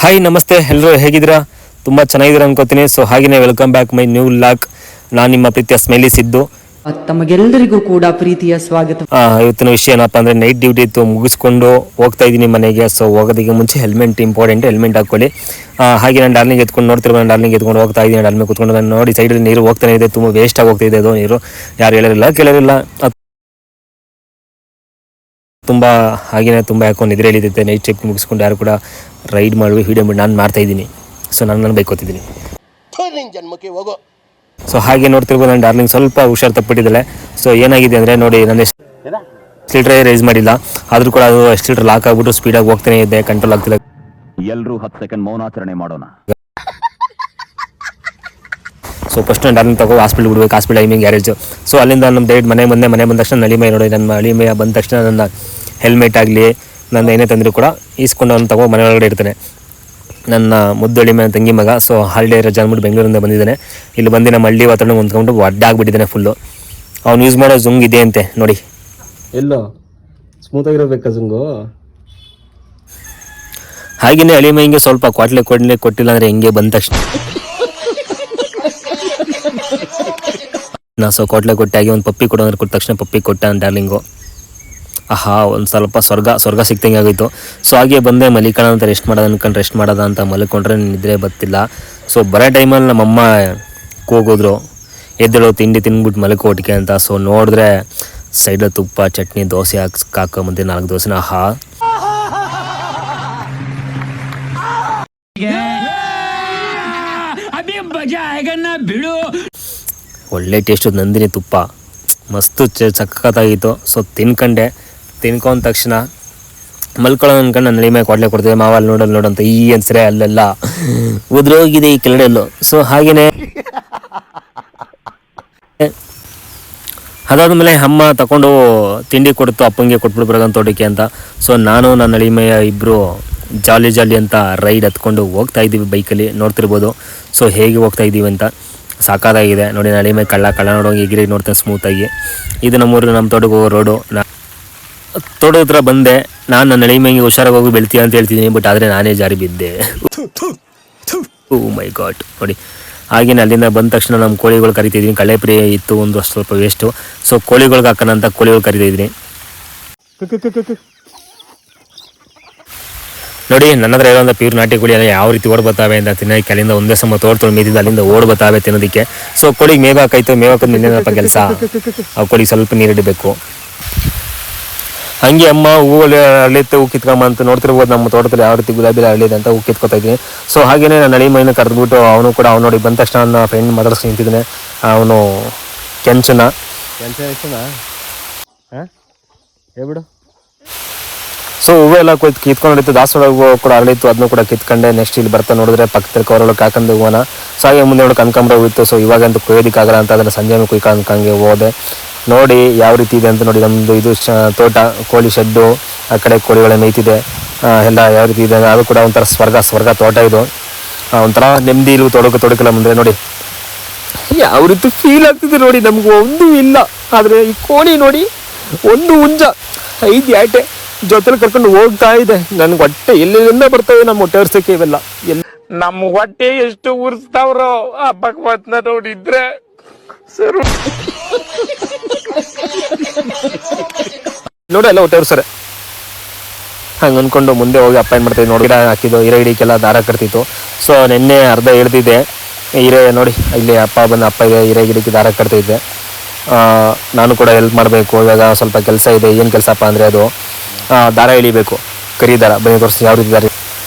Hi ನಮಸ್ತೆ ಎಲ್ಲರೂ ಹೇಗಿದ್ದೀರಾ? ತುಂಬ ಚೆನ್ನಾಗಿದ್ದೀರಾ ಅನ್ಕೋತೀನಿ. ಸೊ ಹಾಗೆಯೇ welcome back my new vlog. ನಾನು ನಿಮ್ಮ ಪ್ರೀತಿಯ ಸ್ಮೈಲಿ ಸಿದ್ದು. ತಮಗೆಲ್ಲರಿಗೂ ಕೂಡ ಪ್ರೀತಿಯ ಸ್ವಾಗತ. ಇವತ್ತಿನ ವಿಷಯ ಏನಪ್ಪ ಅಂದರೆ ನೈಟ್ ಡ್ಯೂಟಿ ಇತ್ತು, ಮುಗಿಸ್ಕೊಂಡು ಹೋಗ್ತಾ ಇದ್ದೀನಿ ಮನೆಗೆ. ಸೊ ಹೋಗೋದಕ್ಕೆ ಮುಂಚೆ ಹೆಲ್ಮೆಟ್ ಇಂಪಾರ್ಟೆಂಟ್, ಹೆಲ್ಮೆಟ್ ಹಾಕ್ಕೊಳ್ಳಿ. ಹಾಗೆ ನಾನು ಡಾರ್ಲಿಂಗ್ ಎತ್ಕೊಂಡು ನೋಡ್ತಿರೋ, ನಾನು ಡಾರ್ಲಿಂಗ್ ಎತ್ಕೊಂಡು ಹೋಗ್ತಾ ಇದ್ದೀನಿ. ಡಾರ್ಲಿಂಗ್ ಕೂತ್ಕೊಂಡು ನಾನು ನೋಡಿ ಸೈಡಲ್ಲಿ ನೀರು ಹೋಗ್ತಾನೆ ಇದೆ, ತುಂಬ ವೇಸ್ಟಾಗಿ ಹೋಗ್ತಿದೆ ಅದು ನೀರು. ಯಾರು ಹೇಳೋರಿಲ್ಲ ಕೇಳೋರಿಲ್ಲ. ತುಂಬ ಹಾಗೆಯೇ ತುಂಬ ಯಾಕೋ ನಿದ್ರೆ ಎಳಿತೈತೆ. ನೈಟ್ ಶಿಫ್ಟ್ ಮುಗಿಸ್ಕೊಂಡು ಯಾರು ಕೂಡ ರೈಡ್ ಮಾಡುವ ವಿಡಿಯೋ ನಾನು ಮಾಡ್ತಾಯಿದ್ದೀನಿ. ಸೊ ನಾನು ಬೈಕೋತಿದ್ದೀನಿ. ಸೊ ಹಾಗೆ ನೋಡ್ತಿರ್ಬೋದು, ನಾನು ಡಾರ್ಲಿಂಗ್ ಸ್ವಲ್ಪ ಹುಷಾರು ತಪ್ಪಿಟ್ಟಿದ್ದಾಳೆ. ಸೊ ಏನಾಗಿದೆ ಅಂದರೆ ನೋಡಿ, ನಾನು ಎಕ್ಸಿಲೇಟರ್ ರೈಸ್ ಮಾಡಿಲ್ಲ, ಆದರೂ ಕೂಡ ಅದು ಎಕ್ಸಿಲೇಟರ್ ಲಾಕ್ ಆಗಿಬಿಟ್ಟು ಸ್ಪೀಡಾಗಿ ಹೋಗ್ತಾನೆ ಇದೆ, ಕಂಟ್ರೋಲ್ ಆಗ್ತಿಲ್ಲ. ಎಲ್ಲರೂ 10 ಸೆಕೆಂಡ್ ಮೌನಾಚರಣೆ ಮಾಡೋಣ. ಸೊ ಫಸ್ಟ್ ನಾನು ಡಾರ್ಲಿಂಗ್ ತಗೋ ಹಾಸ್ಪಿಟಲ್ ಬಿಡಬೇಕು, ಹಾಸ್ಪಿಟಲ್ ಟೈಮಿಂಗ್ ಗ್ಯಾರೇಜು. ಸೊ ಅಲ್ಲಿಂದ ನಮ್ಮ ಡೈರೆಕ್ಟ್ ಮನೆ ಬಂದ ತಕ್ಷಣ ನಳಿಮೈ ನೋಡಿ, ನನ್ನ ನಳಿಮೈ ಬಂದ ತಕ್ಷಣ ನನ್ನ ಹೆಲ್ಮೆಟ್ ಆಗಲಿ ನನ್ನ ಏನೇ ತಂದರೂ ಕೂಡ ಈಸ್ಕೊಂಡು ಅವ್ನು ತಗೋ ಮನೆ ಒಳಗಡೆ ಇರ್ತಾನೆ. ನನ್ನ ಮುದ್ದಳಿ ನನ್ನ ತಂಗಿ ಮಗ. ಸೊ ಹಾಲಿಡೇ ರಜಾ ಅಂದ್ಬಿಟ್ಟು ಬೆಂಗಳೂರಿಂದ ಬಂದಿದ್ದಾನೆ. ಇಲ್ಲಿ ಬಂದು ನಮ್ಮ ಹಳ್ಳಿ ವಾತಾವರಣ ಹೊಂದ್ಕೊಂಡು ಒಡ್ಡಾಗ್ಬಿಟ್ಟಿದ್ದಾನೆ ಫುಲ್ಲು. ಅವ್ನು ಯೂಸ್ ಮಾಡೋ ಜುಂಗ್ ಇದೆ ಅಂತೆ ನೋಡಿ, ಎಲ್ಲೋ ಸ್ಮೂತಾಗಿರಬೇಕಾ ಜುಂಗು. ಹಾಗೆಯೇ ಅಳಿಮೈಗೆ ಸ್ವಲ್ಪ ಕೊಟ್ಟಿಲ್ಲ ಅಂದರೆ ಹೆಂಗೆ ಬಂದ ತಕ್ಷಣ ನಾ ಸೊ ಕೊಟ್ಟಾಗಿ ಒಂದು ಪಪ್ಪಿ ಕೊಡೋದ್ರೆ ಕೊಟ್ಟ ತಕ್ಷಣ ಪಪ್ಪಿ ಕೊಟ್ಟ ಡಾರ್ಲಿಂಗು. ಒಂದು ಸ್ವಲ್ಪ ಸ್ವರ್ಗ ಸಿಕ್ತಂಗೆ ಆಗೋಯ್ತು. ಸೊ ಹಾಗೆ ಬಂದೆ ಮಲಿಕೋಣ ಅಂತ ರೆಸ್ಟ್ ಮಾಡೋದ ಅಂತ ಮಲ್ಕೊಂಡ್ರೆ ನಿದ್ರೆ ಬತ್ತಿಲ್ಲ. ಸೊ ಬರೋ ಟೈಮಲ್ಲಿ ನಮ್ಮಮ್ಮ ಕೂಗಿದ್ರು, ಎದ್ದೇಳೋ ತಿಂಡಿ ತಿಂದ್ಬಿಟ್ಟು ಮಲಕೋ ಒಟ್ಟಿಗೆ ಅಂತ. ಸೊ ನೋಡಿದ್ರೆ ಸೈಡಲ್ಲಿ ತುಪ್ಪ ಚಟ್ನಿ ದೋಸೆ ಹಾಕೊಂಬಂದೆ 4 ದೋಸೆನ. ಒಳ್ಳೆ ಟೇಸ್ಟು, ನಂದಿನಿ ತುಪ್ಪ ಮಸ್ತು ಸಖತ್ತಾಗಿತ್ತು. ಸೊ ತಿನ್ಕೊಂಡ ತಕ್ಷಣ ಮಲ್ಕೊಳ್ಳೋ ಅನ್ಕೊಂಡು ನನ್ನ ನಳಿಮೈ ಕೊಡ್ಲೆ ಕೊಡ್ತೇವೆ, ಮಾವ ಅಲ್ಲಿ ನೋಡಂತ ಈ ಅನ್ಸರೆ ಅಲ್ಲೆಲ್ಲ ಉದ್ರೋಗಿದೆ ಈ ಕೆಳಗಡೆಯಲ್ಲೂ. ಸೊ ಹಾಗೆಯೇ ಅದಾದಮೇಲೆ ಅಮ್ಮ ತಗೊಂಡು ತಿಂಡಿ ಕೊಡ್ತು, ಅಪ್ಪಂಗೆ ಕೊಟ್ಬಿಟ್ಟು ಬರೋಂತ ತೋಟಕ್ಕೆ ಅಂತ. ಸೊ ನಾನು ನನ್ನ ನಳಿಮೈ ಇಬ್ಬರು ಜಾಲಿ ಅಂತ ರೈಡ್ ಹತ್ಕೊಂಡು ಹೋಗ್ತಾ ಇದ್ದೀವಿ ಬೈಕಲ್ಲಿ, ನೋಡ್ತಿರ್ಬೋದು. ಸೊ ಹೇಗೆ ಹೋಗ್ತಾ ಇದ್ದೀವಿ ಅಂತ ಸಾಕಾಗಿದೆ ನೋಡಿ. ನಳಿಮೈ ಕಳ್ಳ ನೋಡೋಂಗೆ ಎಗಿರಿ ನೋಡ್ತಾನೆ ಸ್ಮೂತಾಗಿ. ಇದು ನಮ್ಮೂರಿಗೆ ನಮ್ಮ ತೋಟಕ್ಕೆ ಹೋಗೋ ರೋಡು. ತೋಟದ ಹತ್ರ ಬಂದೆ, ನಾನು ನನ್ನ ನಳಿಮೈಗೆ ಹುಷಾರಾಗಿ ಹೋಗಿ ಬೆಳ್ತೀಯ ಅಂತ ಹೇಳ್ತಿದ್ದೀನಿ, ಬಟ್ ಆದರೆ ನಾನೇ ಜಾರಿ ಬಿದ್ದೆ. ಓ ಮೈ ಗಾಡ್ ನೋಡಿ. ಹಾಗೇನೆ ಅಲ್ಲಿಂದ ಬಂದ ತಕ್ಷಣ ನಮ್ಮ ಕೋಳಿಗಳು ಕರಿತಿದ್ದೀನಿ. ಕಳೆ ಪ್ರಿಯ ಇತ್ತು ಒಂದು ಸ್ವಲ್ಪ ವೇಸ್ಟು. ಸೊ ಕೋಳಿಗಳ್ಗೆ ಹಾಕೋಣ ಅಂತ ಕೋಳಿಗಳು ಕರಿತಿದ್ದೀನಿ ನೋಡಿ. ನನ್ನ ಹತ್ರ ಇರೋಂಥ ಪ್ಯೂರ್ ನಾಟಿ ಕೋಳಿ ಎಲ್ಲ ಯಾವ ರೀತಿ ಓಡ್ ಬರ್ತಾವೆ ಅಂತ ತಿನ್ನೋಕ್ಕೆ ಅಲ್ಲಿಂದ ಒಂದೇ ಸಮ ತೋಡ್ಕೊಂಡು ಮೇದಿದ್ದು ಅಲ್ಲಿಂದ ಓಡ್ ಬರ್ತಾವೆ ತಿನ್ನೋದಕ್ಕೆ. ಸೊ ಕೋಳಿಗೆ ಮೇವು ಹಾಕಾಯ್ತು, ಮೇವು ಹಾಕೋದು ನಿನ್ನೇನಪ್ಪ ಕೆಲಸ, ಆ ಕೋಳಿಗೆ ಸ್ವಲ್ಪ ನೀರಿಡಬೇಕು. ಹಂಗೆ ಅಮ್ಮ ಹೂವು ಅರಳಿತ್ತು, ಹೂ ಕಿತ್ಕೊಂಬ ಅಂತ ನೋಡ್ತಿರ್ಬೋದು. ನಮ್ಮ ತೋಟದಲ್ಲಿ ಯಾವ ರೀತಿ ಗುಲಾಬಿ ಅರಳಿದೆ ಅಂತ ಹೂ ಕಿತ್ಕೊತಾ ಇದ್ದೀನಿ. ಸೊ ಹಾಗೇನೆ ನಾನು ನಳಿಮೈನ ಕರೆದ್ಬಿಟ್ಟು ಅವನು ಕೂಡ ಅವ್ನು ನೋಡಿ ಬಂದ ತಕ್ಷಣ ನನ್ನ ಫ್ರೆಂಡ್ ಮಾತಾಡ್ಸ್ಕೊಂಡು ನಿಂತಿದ್ದಾನೆ. ಅವನು ಕೆಂಚನ ಹೇಳ್ಬಿಡು. ಸೊ ಹೂವು ಎಲ್ಲ ಕಿತ್ಕೊಂಡು ನಡೀತು, ದಾಸವಾಳ ಹೂವು ಕೂಡ ಅರಳಿತ್ತು, ಅದನ್ನು ಕೂಡ ಕಿತ್ಕೊಂಡೆ. ನೆಕ್ಸ್ಟ್ ಇಲ್ಲಿ ಬರ್ತಾ ನೋಡಿದ್ರೆ ಪಕ್ಕದಲ್ಲಿ ಕವರೊಳಗೆ ಹಾಕೊಂಡು ಹೂವನ. ಸೊ ಹಾಗೆ ಮುಂದೆ ನೋಡಿ ಕನಕಾಂಬರ ಹೂ ಇತ್ತು. ಸೊ ಇವಾಗಂತೂ ಕೊಯ್ಯೋದಕ್ಕಾಗಲ್ಲ ಅಂತ ಅದನ್ನು ಸಂಜೆ ಕುಯ್ಕೊಂಡ್ಕಂಗೆ ಹೋದೆ. ನೋಡಿ ಯಾವ ರೀತಿ ಇದೆ ಅಂತ ನೋಡಿ. ನಮ್ಮದು ಇದು ತೋಟ, ಕೋಳಿ ಶೆಡ್ಡು, ಆ ಕಡೆ ಕೋಳಿಗಳ ಮೇಯ್ತಿದೆ ಎಲ್ಲ ಯಾವ ರೀತಿ ಇದೆ. ಅದು ಕೂಡ ಒಂಥರ ಸ್ವರ್ಗ ತೋಟ ಇದು. ಒಂಥರ ನೆಮ್ಮದಿ ಇಲ್ವ ತೊಡಕಲ್ಲ ಮುಂದೆ ನೋಡಿ ಯಾವ ರೀತಿ ಫೀಲ್ ಆಗ್ತಿದೆ ನೋಡಿ. ನಮಗೂ ಒಂದು ಇಲ್ಲ, ಆದರೆ ಈ ಕೋಳಿ ನೋಡಿ ಒಂದು ಹುಂಜ 5 ಆಟೆ ಜೊತೆಲಿ ಕರ್ಕೊಂಡು ಹೋಗ್ತಾ ಇದೆ. ನನ್ಗೆ ಹೊಟ್ಟೆ ಎಲ್ಲಿಂದ ಬರ್ತವೆ ನಮ್ಮ ಹೊಟ್ಟೆ ಉರ್ಸಕ್ಕೆ ಇವೆಲ್ಲ. ನಮ್ಮ ಹೊಟ್ಟೆ ಎಷ್ಟು ಉರ್ಸ್ತಾವ್ರೋ ಆ ಭಗವಂತನ ನೋಡಿದ್ರೆ ಸರ್ ನೋಡಿ ಎಲ್ಲ ಹೊಟ್ಟೆ ಉರ್ಸರೆ. ಹಂಗೆ ಅಂದ್ಕೊಂಡು ಮುಂದೆ ಹೋಗಿ ಅಪ್ಪ ಏನು ಮಾಡ್ತಾಯಿದ್ದು ನೋಡಿ, ಗಿಡ ಹಾಕಿದ್ದು ಹಿರೇ ಗಿಡಕ್ಕೆಲ್ಲ ದಾರ ಕಟ್ತಿತ್ತು. ಸೊ ನಿನ್ನೆ ಅರ್ಧ ಹೇಳ್ತಿದ್ದೆ ಹಿರೇ ನೋಡಿ, ಇಲ್ಲಿ ಅಪ್ಪ ಇದೆ ಹಿರೇ ಗಿಡಕ್ಕೆ ದಾರ ಕಟ್ತಿದ್ದೆ. ನಾನು ಕೂಡ ಹೆಲ್ಪ್ ಮಾಡಬೇಕು. ಇವಾಗ ಸ್ವಲ್ಪ ಕೆಲಸ ಇದೆ. ಏನು ಕೆಲಸಪ್ಪ ಅಂದರೆ ಅದು ದಾರ ಎಳಿಬೇಕು, ಕರಿ ದಾರ. ಬನ್ನಿ ತೋರಿಸಿ ಯಾವ ರೀತಿ ದಾರ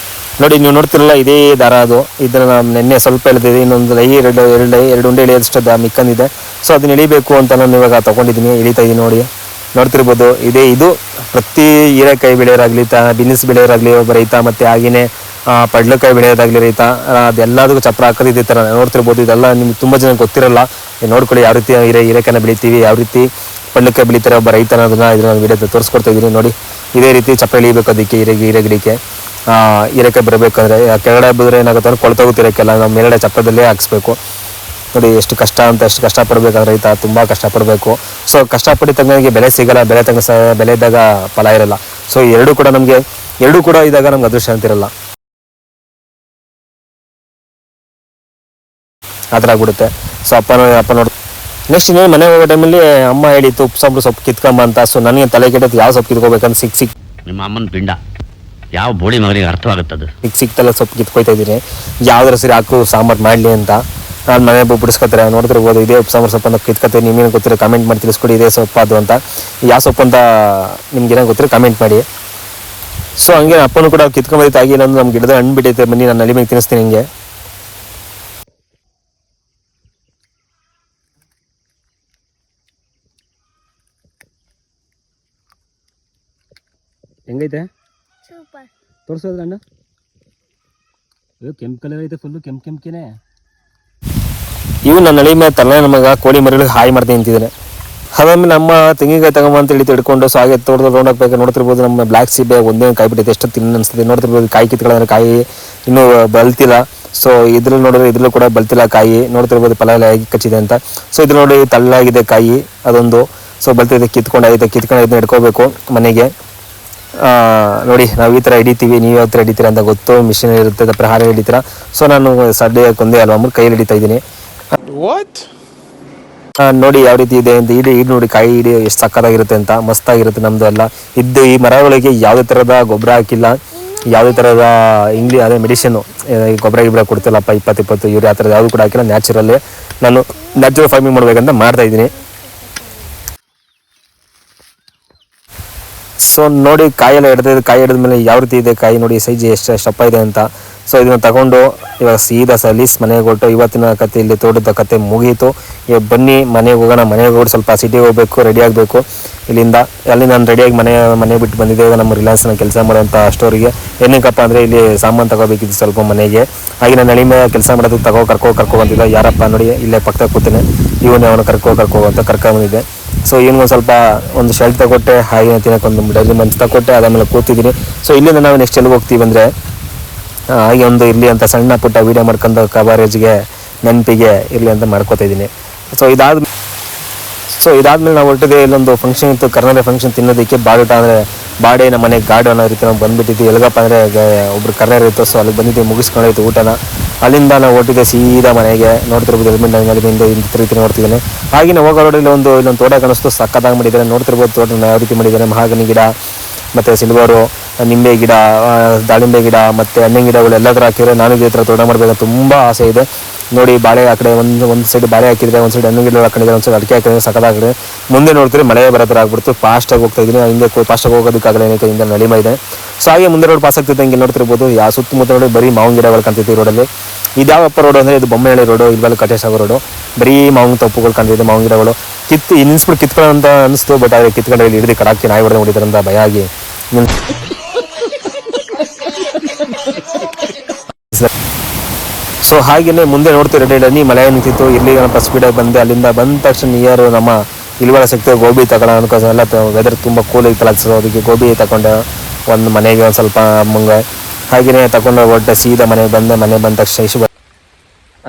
ನೋಡಿ. ನೀವು ನೋಡ್ತಿರಲ್ಲ ಇದೇ ದಾರ ಅದು. ಇದನ್ನು ನಾನು ನಿನ್ನೆ ಸ್ವಲ್ಪ ಎಳೆದಿದೆ, ಇನ್ನೊಂದು ಎರಡು ಉಂಡೆ ಎಳೆಯೋದಷ್ಟು ಮಿಕ್ಕಂದಿದೆ. ಸೊ ಅದನ್ನ ಎಳಿಬೇಕು ಅಂತ ನಾನು ಇವಾಗ ತೊಗೊಂಡಿದ್ದೀನಿ, ಎಳಿತಾ ಇದ್ದೀನಿ ನೋಡಿ. ನೋಡ್ತಿರ್ಬೋದು ಇದು ಪ್ರತಿ ಹೀರೆಕಾಯಿ ಬೆಳೆಯೋರಾಗಲಿ, ಬಿನ್ನಿಸ್ ಬೆಳೆಯೋರಾಗಲಿ ಒಬ್ಬ ರೈತ, ಮತ್ತು ಹಾಗೆಯೇ ಪಡ್ಲಕಾಯಿ ಬೆಳೆಯೋದಾಗಲಿ ರೈತ, ಅದೆಲ್ಲದಕ್ಕೂ ಚಪ್ರ ಹಾಕೋದು ಇದೇ ಥರ ನೋಡ್ತಿರ್ಬೋದು. ಇದೆಲ್ಲ ನಿಮ್ಗೆ ತುಂಬ ಜನ ಗೊತ್ತಿರಲ್ಲ. ನೋಡ್ಕೊಳ್ಳಿ ಯಾವ ರೀತಿ ಹೀರೆಕಾಯಿನ ಬೆಳಿತೀವಿ, ಯಾವ ರೀತಿ ಪಡ್ಲಕಾಯಿ ಬೆಳಿತಾರೆ ಒಬ್ಬ ರೈತ ಅನ್ನೋದನ್ನ ಇದನ್ನ ವಿಡಿಯೋ ತೋರಿಸ್ಕೊಡ್ತಾ ಇದ್ದೀನಿ ನೋಡಿ. ಇದೇ ರೀತಿ ಚಪ್ರ ಎಳಿಬೇಕು ಅದಕ್ಕೆ, ಹೀರೆ ಗಿಡಕ್ಕೆ ಹೀರೆಕಾಯಿ ಬರಬೇಕಂದ್ರೆ. ಕೆಳಗಡೆ ಬಿದ್ದರೆ ಏನಾಗುತ್ತೆ ಅಂದ್ರೆ ಕೊಳ್ತೋಗುತ್ತೆ ಹೀರೆಕಾಯೆಲ್ಲ, ನಾವು ಮೇಲ್ಗಡೆ ಚಪ್ರದಲ್ಲೇ ಹಾಕಿಸ್ಬೇಕು ನೋಡಿ. ಎಷ್ಟು ಕಷ್ಟ ಅಂತ, ಎಷ್ಟು ಕಷ್ಟಪಡಬೇಕಾದ್ರೆ ರೈತ ತುಂಬ ಕಷ್ಟಪಡಬೇಕು. ಸೊ ಕಷ್ಟಪಟ್ಟಿದ್ದಂಗೆ ಬೆಲೆ ಸಿಗಲ್ಲ, ಬೆಲೆ ಇದ್ದಾಗ ಫಲ ಇರಲ್ಲ. ಸೊ ಎರಡೂ ಕೂಡ ಇದ್ದಾಗ ನಮ್ಗೆ ಅದೃಷ್ಟ ಅಂತಿರಲ್ಲ. ಆ ಥರ ಆಗ್ಬಿಡುತ್ತೆ. ಸೊ ಅಪ್ಪ ನೋಡಿ ನೆಕ್ಸ್ಟ್ ಇನ್ನೇನು ಮನೆಗೆ ಹೋಗೋ ಟೈಮಲ್ಲಿ ಅಮ್ಮ ಹೇಳಿತ್ತು ಉಪ್ಸಾಂಬ್ರು ಸೊಪ್ಪು ಕಿತ್ಕೊಂಬ ಅಂತ. ಸೊ ನನಗೆ ತಲೆ ಕೆಟ್ಟದ್ದು ಯಾವ ಸೊಪ್ಪು ಕಿತ್ಕೋಬೇಕಂತ ನಿಮ್ಮ ಅಮ್ಮನ ಪಿಂಡ ಯಾವ ಬೋಳಿ ಮಗನಿಗೆ ಅರ್ಥವಾಗುತ್ತದೆ. ಸಿಕ್ತಲ್ಲ ಸೊಪ್ಪು ಕಿತ್ಕೊಯ್ತಾ ಇದ್ದೀನಿ, ಯಾವ್ದಾರ ಸರಿ ಹಾಕು ಸಾಂಬಾರು ಮಾಡಲಿ ಅಂತ. ನಾನು ಮನೆ ಬಿಡಿಸ್ಕೊತಾರೆ ನೋಡ್ತಿರ್ಬೋದು. ಇದೇ ಉಪ್ಸಾಂಬಾರು ಸೊಪ್ಪು ಅಂತ ಕಿತ್ಕೊತೀವಿ. ನಿಮ್ಗೇನು ಗೊತ್ತಿರೋ ಕಮೆಂಟ್ ಮಾಡಿ ತಿಳಿಸ್ಕೊಡಿ ಇದೇ ಸೊಪ್ಪು ಅದು ಅಂತ. ಯಾವ ಸೊಪ್ಪು ಅಂತ ನಿಮ್ಗೇನೋ ಗೊತ್ತಿರೋ ಕಮೆಂಟ್ ಮಾಡಿ. ಸೊ ಹಂಗೆ ಅಪ್ಪನೂ ಕೂಡ ಕಿತ್ಕೊಂಬೈತೆ ಆಗಿಲ್ಲ ಅಂದ್ರೆ ನಮ್ಗೆ ಗಿಡದ ಹಣ್ಣು ಬಿಟ್ಟೈತೆ, ಬನ್ನಿ ನಾನು ನಲಿ ಮೇಲೆ ತಿನ್ನಿಸ್ತೀನಿ ಹಿಂಗೆ. ಹೆಂಗೈತೆ ತೋರಿಸೋದ್ರ ಅಣ್ಣ? ಕೆಂಪು ಕಲರ್ ಐತೆ, ಫುಲ್ಲು ಕೆಂಪ್ಕೆನೆ. ಇವು ನನ್ನ ನಳಿ ಮೇಲೆ ತಲೆ ನಮಗ ಕೋಳಿ ಮರಿಗಳಿಗೆ ಹಾಯಿ ಮಾಡ್ತೀನಿ ಅಂತಿದ್ದಾರೆ. ಅದಾದ್ಮೇಲೆ ನಮ್ಮ ತೆಂಗಿನಕಾಯಿ ತಗೊಂಬ ಅಂತ ಹೇಳಿ ತಿಳ್ಕೊಂಡು ಸೊ ಹಾಗೆ ತೋಟದಲ್ಲಿ ನೋಡೋಕೆ ನೋಡ್ತಿರ್ಬೋದು. ನಮ್ಮ ಬ್ಲ್ಯಾಕ್ ಸೀಬೆ ಒಂದೇ ಕಾಯಿ ಬಿಟ್ಟೈತೆ, ಎಷ್ಟು ತಿನ್ನ ಅನಿಸ್ತದೆ ನೋಡ್ತಿರ್ಬೋದು. ಕಾಯಿ ಕಿತ್ಕೊಳ್ಳೋದ್ರೆ ಕಾಯಿ ಇನ್ನೂ ಬಲ್ತಿಲ್ಲ. ಸೊ ಇದ್ರಲ್ಲಿ ನೋಡಿದ್ರೆ ಇದ್ರಲ್ಲೂ ಕೂಡ ಬಲ್ತಿಲ್ಲ ಕಾಯಿ, ನೋಡ್ತಿರ್ಬೋದು ಫಲ ಎಲ್ಲ ಹೇಗೆ ಕಚ್ಚಿದೆ ಅಂತ. ಸೊ ಇದ್ರ ನೋಡಿ ತಳ್ಳಾಗಿದೆ ಕಾಯಿ ಅದೊಂದು. ಸೊ ಬಲ್ತಿದೆ, ಕಿತ್ಕೊಂಡು ಇದನ್ನ ಹಿಡ್ಕೋಬೇಕು ಮನೆಗೆ. ನೋಡಿ ನಾವು ಈ ಥರ ಹಿಡಿತೀವಿ, ನೀವು ಯಾವ ಥರ ಹಿಡಿತೀರ ಅಂತ ಗೊತ್ತು. ಮಿಷಿನ್ ಇರುತ್ತೆ, ಪ್ರಹಾರ ಹಿಡಿತೀರ. ಸೊ ನಾನು ಸಡ್ಡೆ ಕೊಂದೇ ಅಲ್ವಾ ಅಂದ್ಬಿಟ್ಟು ಕೈಯಲ್ಲಿ ಹಿಡಿತಾ ಇದ್ದೀನಿ. ನೋಡಿ ಯಾವ ರೀತಿ ಇದೆ ಅಂತ. ಈಡು ನೋಡಿ ಕಾಯಿ ಹಿಡಿ ಎಷ್ಟು ಸಕ್ಕತ್ತಾಗಿರುತ್ತೆ ಅಂತ, ಮಸ್ತಾಗಿರುತ್ತೆ. ನಮ್ಮದು ಎಲ್ಲ ಇದ್ದು ಈ ಮರಗಳಿಗೆ ಯಾವುದೇ ಥರದ ಗೊಬ್ಬರ ಹಾಕಿಲ್ಲ, ಯಾವುದೇ ಥರದ ಅದೇ ಮೆಡಿಸಿನ್ನು ಗೊಬ್ಬರ ಕೊಡ್ತಿಲ್ಲಪ್ಪ 20 ಯೂರಿಯಾ ಆ ಥರದ್ದು ಯಾವುದು ಕೂಡ ಹಾಕಿಲ್ಲ. ನ್ಯಾಚುರಲ್ಲೇ ನಾನು ನ್ಯಾಚುರಲ್ ಫಾರ್ಮಿಂಗ್ ಮಾಡ್ಬೇಕಂತ ಮಾಡ್ತಾ ಇದ್ದೀನಿ. ಸೊ ನೋಡಿ ಕಾಯೆಲ್ಲ ಹಿಡಿದಿದೆ. ಕಾಯಿ ಹಿಡಿದ್ಮೇಲೆ ಯಾವ ರೀತಿ ಇದೆ ಕಾಯಿ ನೋಡಿ, ಸೈಜ್ ಎಷ್ಟಪ್ಪ ಇದೆ ಅಂತ. ಸೊ ಇದನ್ನು ತಗೊಂಡು ಇವಾಗ ಸೀದಾ ಸಲೀಸ್ ಮನೆಗೆ ಹೊರಟು ಇವತ್ತಿನ ಕತೆ ಇಲ್ಲಿ ತೋಟದ ಕತೆ ಮುಗೀತು. ಇವಾಗ ಬನ್ನಿ ಮನೆಗೆ ಹೋಗೋಣ. ಮನೆಗೆ ಹೋಗಿ ಸ್ವಲ್ಪ ಸಿಟಿಗೆ ಹೋಗಬೇಕು, ರೆಡಿ ಆಗಬೇಕು. ಇಲ್ಲಿಂದ ಅಲ್ಲಿ ನಾನು ರೆಡಿಯಾಗಿ ಮನೆ ಬಿಟ್ಟು ಬಂದಿದ್ದೆ. ಇವಾಗ ನಮ್ಮ ರಿಲಯನ್ಸ್ನ ಕೆಲಸ ಮಾಡುವಂಥ ಸ್ಟೋರಿಗೆ ಏನಕ್ಕಪ್ಪ ಅಂದರೆ ಇಲ್ಲಿ ಸಾಮಾನು ತಗೋಬೇಕಿತ್ತು ಸ್ವಲ್ಪ ಮನೆಗೆ. ಹಾಗೆ ನಾನು ನಳಿ ಮೇಲೆ ಕೆಲಸ ಮಾಡೋದಕ್ಕೆ ಕರ್ಕೊ ಬಂದಿದ್ದ. ಯಾರಪ್ಪ ನೋಡಿ ಇಲ್ಲೇ ಪಕ್ಕದಾಗ ಕೂತೇನೆ, ಅವನು ಕರ್ಕೊ ಅಂತ ಕರ್ಕೊಂಬಂದಿದ್ದೆ. ಸೊ ಇವನಿಗೊಂದು ಸ್ವಲ್ಪ ಒಂದು ಶರ್ಟ್ ತಗೊಟ್ಟೆ, ಹಾಗೆ ತಿನ್ನೋಕ್ಕೊಂದು ಡೈಲಿ ಮಂಚ್ ತಗೊಟ್ಟೆ. ಅದಾದಮೇಲೆ ಕೂತಿದ್ದೀನಿ. ಸೊ ಇಲ್ಲಿಂದ ನಾವು ನೆಕ್ಸ್ಟ್ ಎಲ್ಲಿ ಹೋಗ್ತೀವಿ ಅಂದರೆ ಹಾಗೆ ಒಂದು ಇರಲಿ ಅಂತ ಸಣ್ಣ ಪುಟ್ಟ ವೀಡಿಯೋ ಮಾಡ್ಕೊಂಡು ಕವರೇಜ್ಗೆ ನೆನಪಿಗೆ ಇರಲಿ ಅಂತ ಮಾಡ್ಕೋತಾ ಇದ್ದೀನಿ. ಸೊ ಇದಾದ್ಮೇಲೆ ನಾವು ಹೊರಟಿದೆ. ಇಲ್ಲೊಂದು ಫಂಕ್ಷನ್ ಇತ್ತು, ಕರ್ನಾಟಕ ಫಂಕ್ಷನ್ ತಿನ್ನೋದಕ್ಕೆ. ಬಾಡೂಟ ಅಂದರೆ ಬಾಡೆ ನಮ್ಮ ಮನೆಗೆ ಗಾಡು ಅನ್ನೋ ರೀತಿ ನಾವು ಬಂದುಬಿಟ್ಟಿದ್ವಿ. ಎಲ್ಗಪ್ಪ ಅಂದರೆ ಒಬ್ರು ಕರ್ನಾಟಕ ಇತ್ತು. ಸೊ ಅಲ್ಲಿಗೆ ಬಂದಿದ್ದೀವಿ, ಮುಗಿಸ್ಕೊಂಡಾಯ್ತು ಊಟನ. ಅಲ್ಲಿಂದ ನಾವು ಹೊರಟಿದ್ದೆ ಸೀದಾ ಮನೆಗೆ. ನೋಡ್ತಿರ್ಬೋದು ಎಲಿಮೆಂಟ್ ಇಂಥ ರೀತಿ ನೋಡ್ತಿದ್ದೀನಿ. ಹಾಗೆ ನಾವು ಹೋಗೋ ರೋಡಲ್ಲಿ ಇಲ್ಲೊಂದು ತೋಟ ಕಾಣಿಸ್ತು, ಸಕ್ಕತ್ತಾಗಿ ಮಾಡಿದ್ದಾರೆ. ನೋಡ್ತಿರ್ಬೋದು ತೋಟನ ಯಾವ ರೀತಿ ಮಾಡಿದ್ದಾರೆ. ಮಹಾಗನಿ ಗಿಡ ಮತ್ತು ಸಿಲ್ವರು, ನಿಂಬೆ ಗಿಡ, ದಾಳಿಂಬೆ ಗಿಡ ಮತ್ತು ಹಣ್ಣಿನ ಗಿಡಗಳು ಎಲ್ಲ ಥರ ಹಾಕಿದ್ರೆ ನಾನು ಇದೇ ಥರ ತೋಟ ಮಾಡಬೇಕಂತ ತುಂಬ ಆಸೆ ಇದೆ. ನೋಡಿ ಬಾಳೆ ಆ ಕಡೆ ಒಂದು ಸೈಡ್ ಬಾಳೆ ಹಾಕಿದ್ರೆ, ಒಂದು ಸೈಡ್ ಹಣ್ಣು ಗಿಡ ಹಾಕೊಂಡಿದ್ರೆ, ಒಂದು ಸೈಡ್ ಅಡಿಕೆ ಹಾಕಿದ್ರೆ ಸಕ್ಕತ್ತಾಗಿದೆ. ಮುಂದೆ ನೋಡ್ತೀರಿ ಮಳೆ ಬರೋ ಥರ ಆಗ್ಬಿಡ್ತು. ಫಾಸ್ಟಾಗಿ ಹೋಗ್ತಾ ಇದ್ದೀನಿ. ಹಿಂದೆ ಫಾಸ್ಟಾಗಿ ಹೋಗೋದಕ್ಕಾಗಲ್ಲ, ಏನಕ್ಕೆ ಹಿಂದೆ ನಳಿಮ ಇದೆ. ಸೊ ಹಾಗೆ ಮುಂದೆ ರೋಡ್ ಪಾಸ್ ಆಗ್ತಿತ್ತು. ಹಿಂಗೆ ನೋಡ್ತಿರ್ಬೋದು ಯಾವ ಸುತ್ತಮುತ್ತ ನೋಡಿ ಬರೀ ಮಾವಿನ ಗಿಡಗಳು ಕಾಣ್ತಿತ್ತು ಈ ರೋಡಲ್ಲಿ. ಇದ್ಯಾವಪ್ಪ ರೋಡು ಅಂದರೆ ಇದು ಬೊಮ್ಮನಹಳ್ಳಿ ರೋಡು, ಇಲ್ಲೆಲ್ಲ ಕಟೇಶಾಗೋ ರೋಡು. ಬರೀ ಮಾವಿನ ತೊಪ್ಪುಗಳು ಕಾಣ್ತಿದೆ, ಮಾವಿನ ಗಿಡಗಳು. ನಿನ್ಸ್ಬಿಟ್ಟು ಕಿತ್ಕೊಳ್ಳೋ ಅಂತ ಅನಿಸ್ತು. ಬಟ್ ಆದರೆ ಕಿತ್ಕೊಂಡ್ರೆ ಇಲ್ಲಿ ಹಿಡಿದು ಕಡಾಕಿ ನಾಯಿ ಹೊಡೆದು ಹೊಡಿತಾರೆ ಅಂತ ಭಯ ಆಗಿ ಸೊ ಹಾಗೆಯೇ ಮುಂದೆ ನೋಡ್ತೀವಿ ರೆಡಿ ಮಳೆ ನಿಂತಿತ್ತು. ಇಲ್ಲಿ ಫಸ್ಟ್ ಸ್ಪೀಡಾಗಿ ಬಂದೆ. ಅಲ್ಲಿಂದ ಬಂದ ತಕ್ಷಣ ನಿಯರು ನಮ್ಮ ಇಲ್ವಾಳ ಸಿಗ್ತದೆ ಗೋಬಿ ತಗೊಳ್ಳೋ ಅನ್ಕೋಸ ಎಲ್ಲ ವೆದರ್ ತುಂಬ ಕೂಲ್ ಇತ್ತಲ್ಲ, ಸೊ ಅದಕ್ಕೆ ಗೋಬಿ ತಗೊಂಡೆ ಒಂದು ಮನೆಗೆ ಒಂದು ಸ್ವಲ್ಪ ಮುಂಗೆ. ಹಾಗೆಯೇ ತಗೊಂಡು ಹೊರಟೆ ಸೀದಾ ಮನೆಗೆ ಬಂದೆ. ಮನೆ ಬಂದ ತಕ್ಷಣ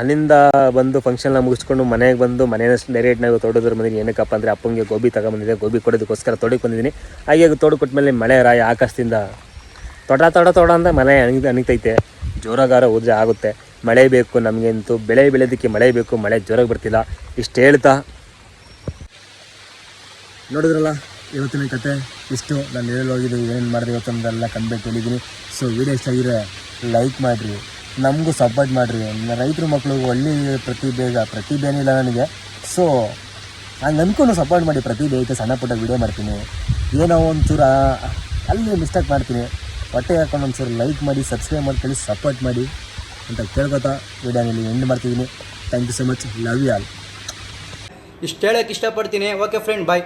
ಅಲ್ಲಿಂದ ಬಂದು ಫಂಕ್ಷನ್ನ ಮುಗಿಸ್ಕೊಂಡು ಮನೆಗೆ ಬಂದು ಮನೆಯಷ್ಟು ಡೈರೆಕ್ಟ್ ನಾವು ತೋಟದವ್ರು ಬಂದಿದ್ದೀನಿ. ಏನಕ್ಕಪ್ಪ ಅಂದರೆ ಅಪ್ಪಂಗೆ ಗೋಬಿ ತಗೊಂಬಂದಿದ್ದೆ. ಗೋಬಿ ಕೊಡೋದಕ್ಕೋಸ್ಕರ ತೋಟಕ್ಕೆ ಬಂದಿದ್ದೀನಿ. ಹಾಗೆ ತೋಟ ಕೊಟ್ಟಮೇಲೆ ಮಳೆ ರಾಯ ಆಕಾಶದಿಂದ ತೊಡ ಅಂತ ಮನೆ ಅಣಿತೈತೆ. ಜೋರಾಗಾರ ಉಜ್ಜೆ ಆಗುತ್ತೆ. ಮಳೆ ಬೇಕು ನಮಗಂತೂ, ಬೆಳೆ ಬೆಳೆಯೋದಕ್ಕೆ ಮಳೆ ಬೇಕು. ಮಳೆ ಜೋರಾಗಿ ಬರ್ತಿಲ್ಲ. ಇಷ್ಟು ಹೇಳ್ತಾ ನೋಡಿದ್ರಲ್ಲ ಇವತ್ತಿನ ಕತೆ ಇಷ್ಟು. ನಾನು ಹೇಳಿ ಹೋಗಿದ್ದು ಏನೇನು ಮಾಡಿದೆ ಇವತ್ತೊಂದೆಲ್ಲ ಕಂಪ್ಲೀಟ್ ಹೇಳಿದ್ದೀನಿ. ಸೊ ವೀಡಿಯೋ ಇಷ್ಟ ಆಗಿದ್ರೆ ಲೈಕ್ ಮಾಡಿರಿ, ನಮಗೂ ಸಪೋರ್ಟ್ ಮಾಡಿರಿ. ರೈತರ ಮಕ್ಕಳು ಒಳ್ಳೆ ಪ್ರತಿಭೆ ಏನಿಲ್ಲ ನನಗೆ. ಸೊ ಹಂಗೆ ಅಂದ್ಕೊಂಡು ಸಪೋರ್ಟ್ ಮಾಡಿ. ಪ್ರತಿಭೆ ಐತೆ, ಸಣ್ಣ ಪುಟ್ಟ ವೀಡಿಯೋ ಮಾಡ್ತೀನಿ, ಏನೋ ಒಂಚೂರು ಅಲ್ಲಿ ಮಿಸ್ಟೇಕ್ ಮಾಡ್ತೀನಿ. ಹೊಟ್ಟೆ ಹಾಕೊಂಡು ಒಂಚೂರು ಲೈಕ್ ಮಾಡಿ, ಸಬ್ಸ್ಕ್ರೈಬ್ ಮಾಡ್ಕೊಳ್ಳಿ, ಸಪೋರ್ಟ್ ಮಾಡಿ ಅಂತ ಕೇಳ್ಕೊತಾ ವೀಡಿಯೋನಲ್ಲಿ ಎಂಡ್ ಮಾಡ್ತಿದ್ದೀನಿ. Thank you so much. Love you all. ಇಷ್ಟು ಹೇಳೋಕ್ಕೆ ಇಷ್ಟಪಡ್ತೀನಿ. ಓಕೆ ಫ್ರೆಂಡ್, ಬಾಯ್.